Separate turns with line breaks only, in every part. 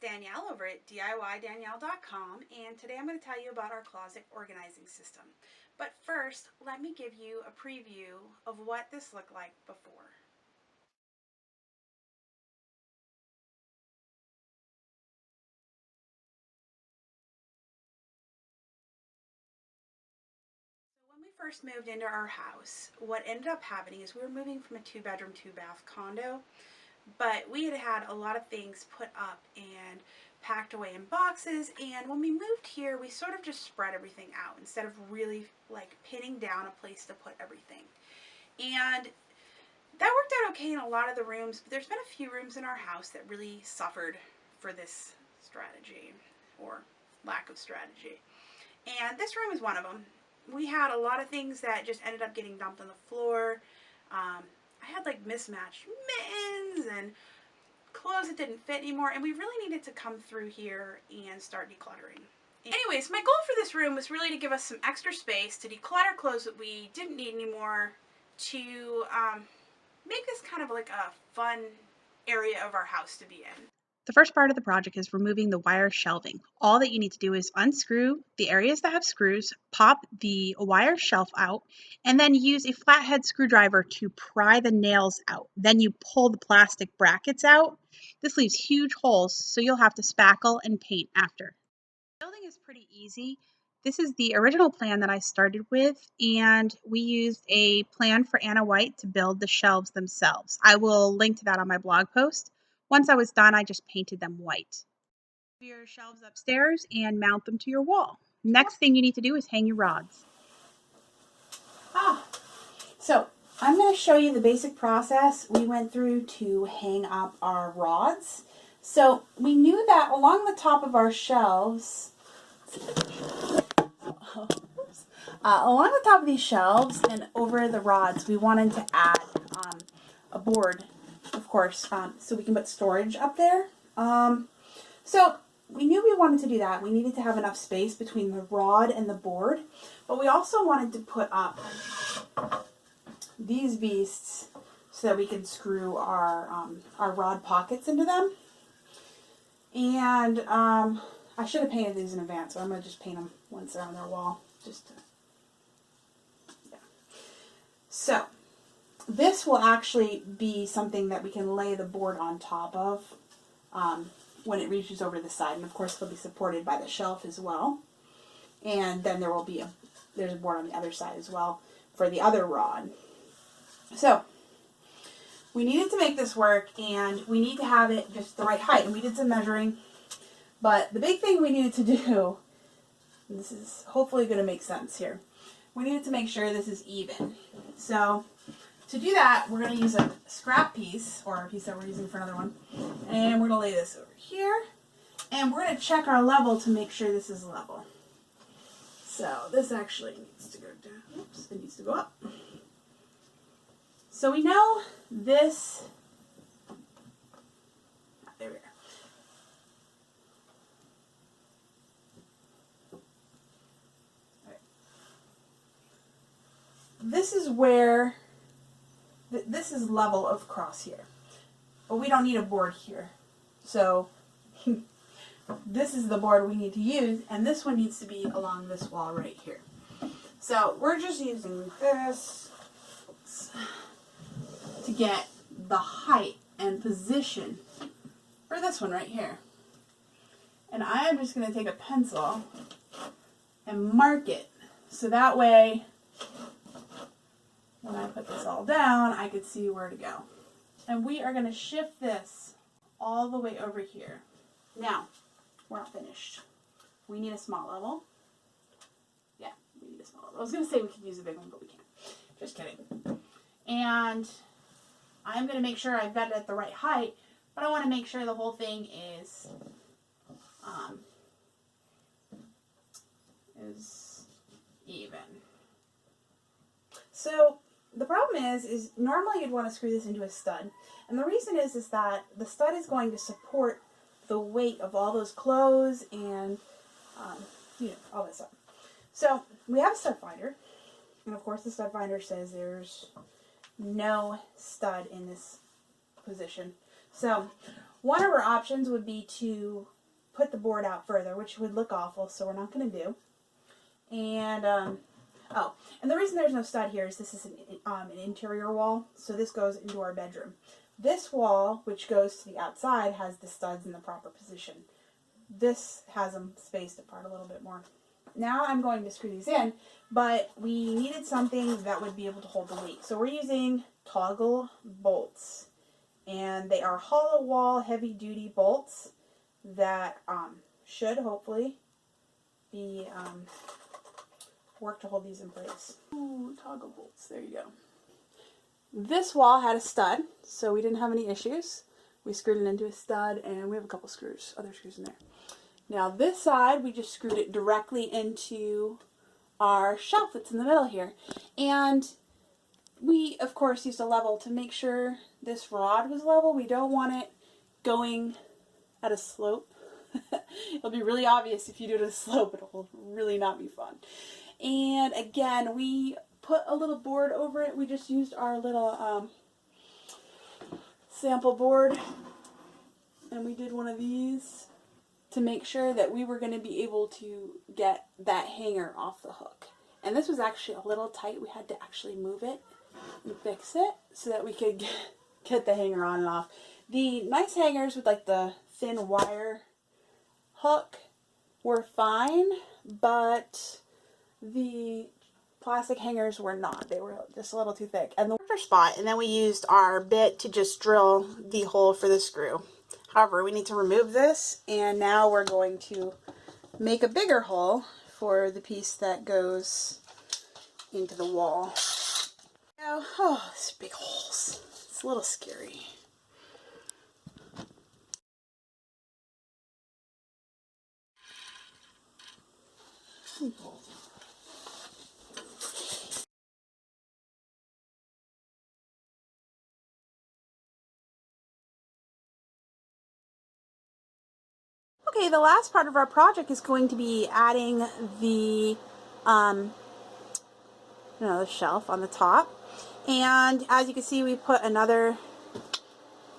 Danielle over at DIYDanielle.com, and today I'm going to tell you about our closet organizing system. But first, let me give you a preview of what this looked like before. When we first moved into our house, what ended up happening is we were moving from a 2-bedroom, 2-bath condo, but we had had a lot of things put up and packed away in boxes, and when we moved here we sort of just spread everything out instead of really like pinning down a place to put everything. And that worked out okay in a lot of the rooms, but there's been a few rooms in our house that really suffered for this strategy or lack of strategy. And this room is one of them. We had a lot of things that just ended up getting dumped on the floor. I had like mismatched mittens and clothes that didn't fit anymore, and we really needed to come through here and start decluttering. Anyways, my goal for this room was really to give us some extra space to declutter clothes that we didn't need anymore, to make this kind of like a fun area of our house to be in.
The first part of the project is removing the wire shelving. All that you need to do is unscrew the areas that have screws, pop the wire shelf out, and then use a flathead screwdriver to pry the nails out. Then you pull the plastic brackets out. This leaves huge holes, so you'll have to spackle and paint after. Building is pretty easy. This is the original plan that I started with, and we used a plan for Anna White to build the shelves themselves. I will link to that on my blog post. Once I was done, I just painted them white. Move your shelves upstairs and mount them to your wall. Next thing you need to do is hang your rods.
So I'm going to show you the basic process we went through to hang up our rods. So we knew that along the top of our shelves, along the top of these shelves and over the rods, we wanted to add a board, of course, so we can put storage up there. So we knew we wanted to do that. We needed to have enough space between the rod and the board, but we also wanted to put up these beasts so that we can screw our rod pockets into them. And I should have painted these in advance, so I'm going to just paint them once they're on their wall. So this will actually be something that we can lay the board on top of when it reaches over the side, and of course it'll be supported by the shelf as well. And then there will be there's a board on the other side as well for the other rod. So we needed to make this work, and we need to have it just the right height, and we did some measuring. But the big thing we needed to do, and this is hopefully going to make sense here, we needed to make sure this is even. So to do that, we're going to use a scrap piece, or a piece that we're using for another one, and we're going to lay this over here, and we're going to check our level to make sure this is level. So this actually needs to go down. Oops, it needs to go up. So we know this, there we go. Right. This is where, this is level of cross here, but we don't need a board here. So this is the board we need to use, and this one needs to be along this wall right here. So we're just using this to get the height and position for this one right here. And I am just going to take a pencil and mark it, so that way when I put this all down, I could see where to go. And we are going to shift this all the way over here. Now, we're not finished. We need a small level. Yeah, we need a small level. I was going to say we could use a big one, but we can't. Just kidding. And I'm going to make sure I've got it at the right height, but I want to make sure the whole thing is even. So the problem is normally you'd want to screw this into a stud, and the reason is that the stud is going to support the weight of all those clothes and all that stuff. So we have a stud finder, and of course the stud finder says there's no stud in this position. So one of our options would be to put the board out further, which would look awful, so we're not going to do. And, oh, and the reason there's no stud here is this is an interior wall, so this goes into our bedroom. This wall, which goes to the outside, has the studs in the proper position. This has them spaced apart a little bit more. Now I'm going to screw these in, but we needed something that would be able to hold the weight. So we're using toggle bolts, and they are hollow wall heavy duty bolts that should hopefully be work to hold these in place. Ooh, toggle bolts, there you go. This wall had a stud, so we didn't have any issues. We screwed it into a stud, and we have a couple screws, other screws in there. Now this side, we just screwed it directly into our shelf that's in the middle here. And we, of course, used a level to make sure this rod was level. We don't want it going at a slope. It'll be really obvious if you do it at a slope. It'll really not be fun. And again, we put a little board over it. We just used our little sample board. And we did one of these to make sure that we were going to be able to get that hanger off the hook. And this was actually a little tight. We had to actually move it and fix it so that we could get the hanger on and off. The nice hangers with like the thin wire hook were fine, but the plastic hangers were not. They were just a little too thick. And the first spot, and then we used our bit to just drill the hole for the screw. However, we need to remove this, and now we're going to make a bigger hole for the piece that goes into the wall. Now, oh, these big holes. It's a little scary. Okay, the last part of our project is going to be adding the, the shelf on the top. And as you can see, we put another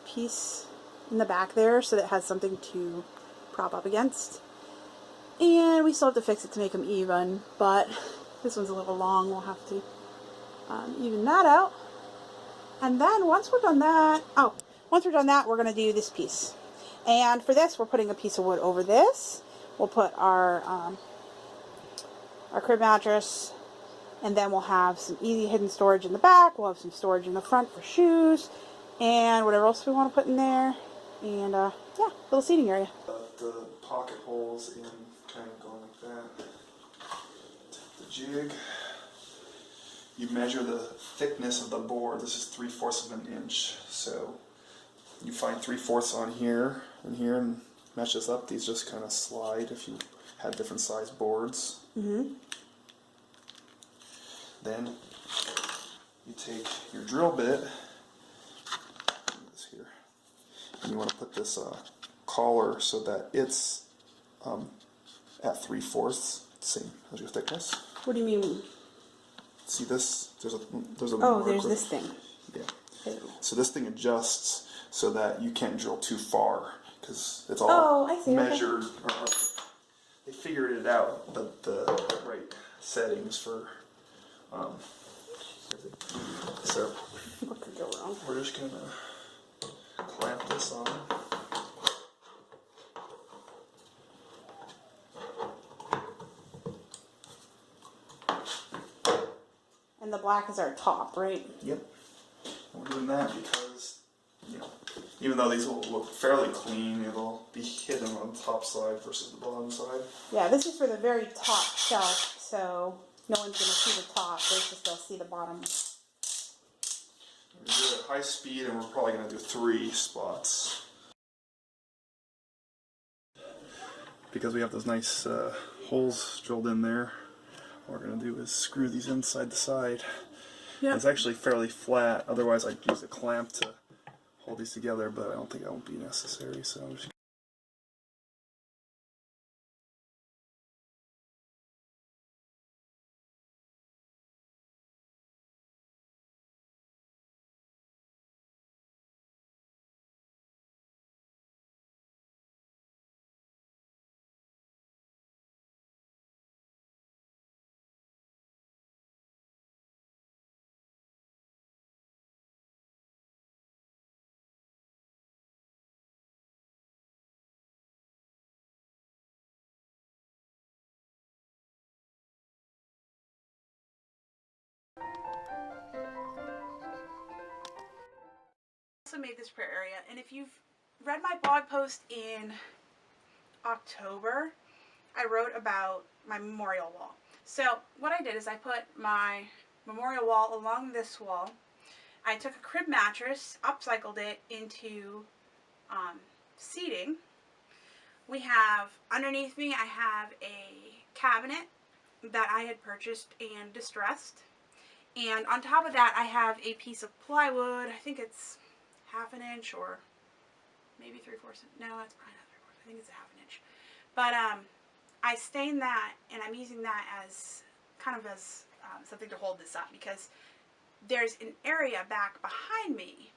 piece in the back there so that it has something to prop up against. And we still have to fix it to make them even, but this one's a little long. We'll have to even that out. And then once we're done that, we're going to do this piece. And for this, we're putting a piece of wood over this. We'll put our crib mattress, and then we'll have some easy hidden storage in the back. We'll have some storage in the front for shoes, and whatever else we want to put in there. And yeah, little seating area.
The pocket holes in kind of going like that. Take the jig. You measure the thickness of the board. This is 3/4 of an inch. So you find 3/4 on here and here and match this up. These just kind of slide if you had different size boards.
Mm-hmm.
Then you take your drill bit, this here, and you want to put this collar so that it's at 3/4, same as your thickness.
What do you mean?
See this? There's a
Oh, there's this thing.
Yeah. So this thing adjusts so that you can't drill too far because it's all measured. Okay. Or they figured it out, the right settings for. So
What could go wrong?
we're just gonna clamp this on.
And the black is our top, right?
Yep. And we're doing that because, even though these will look fairly clean, it'll be hidden on the top side versus the bottom side.
Yeah, this is for the very top shelf, so no one's going to see the top. They'll see the bottom.
We're going to do it at high speed, and we're probably going to do 3 spots. Because we have those nice holes drilled in there, what we're going to do is screw these inside the side. Yep. It's actually fairly flat, otherwise I'd use a clamp to hold these together, but I don't think that won't be necessary, so I'm just
Also made this prayer area, and if you've read my blog post in October, I wrote about my memorial wall. So what I did is I put my memorial wall along this wall. I took a crib mattress, upcycled it into seating. We have, underneath me, I have a cabinet that I had purchased and distressed. And on top of that, I have a piece of plywood. I think it's 1/2 inch or maybe 3/4. No, it's probably not 3/4. I think it's 1/2 inch. But I stained that, and I'm using that as kind of as something to hold this up, because there's an area back behind me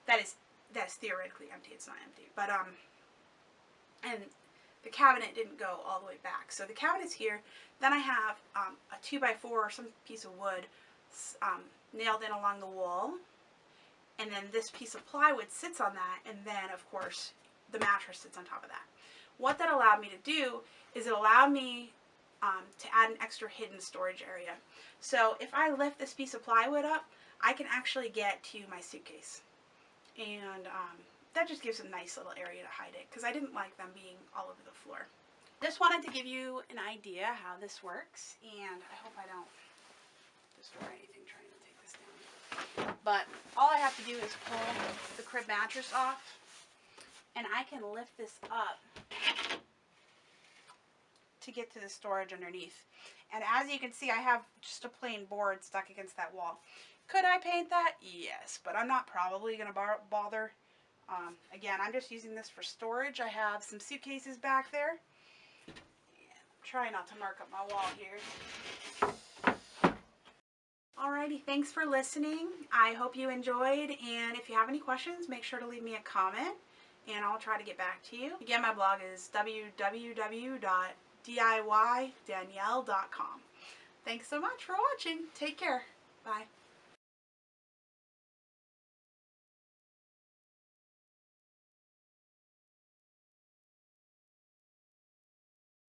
that's theoretically empty. It's not empty, but and the cabinet didn't go all the way back. So the cabinet's here. Then I have a 2x4 or some piece of wood nailed in along the wall. And then this piece of plywood sits on that. And then, of course, the mattress sits on top of that. What that allowed me to do is it allowed me to add an extra hidden storage area. So if I lift this piece of plywood up, I can actually get to my suitcase. And that just gives a nice little area to hide it, because I didn't like them being all over the floor. Just wanted to give you an idea how this works, and I hope I don't destroy anything trying to take this down. But all I have to do is pull the crib mattress off, and I can lift this up to get to the storage underneath. And as you can see, I have just a plain board stuck against that wall. Could I paint that? Yes, but I'm not probably going to bother. Again, I'm just using this for storage. I have some suitcases back there. Try not to mark up my wall here. Alrighty, thanks for listening. I hope you enjoyed, and if you have any questions, make sure to leave me a comment, and I'll try to get back to you. Again, my blog is www.diydanielle.com. Thanks so much for watching. Take care. Bye.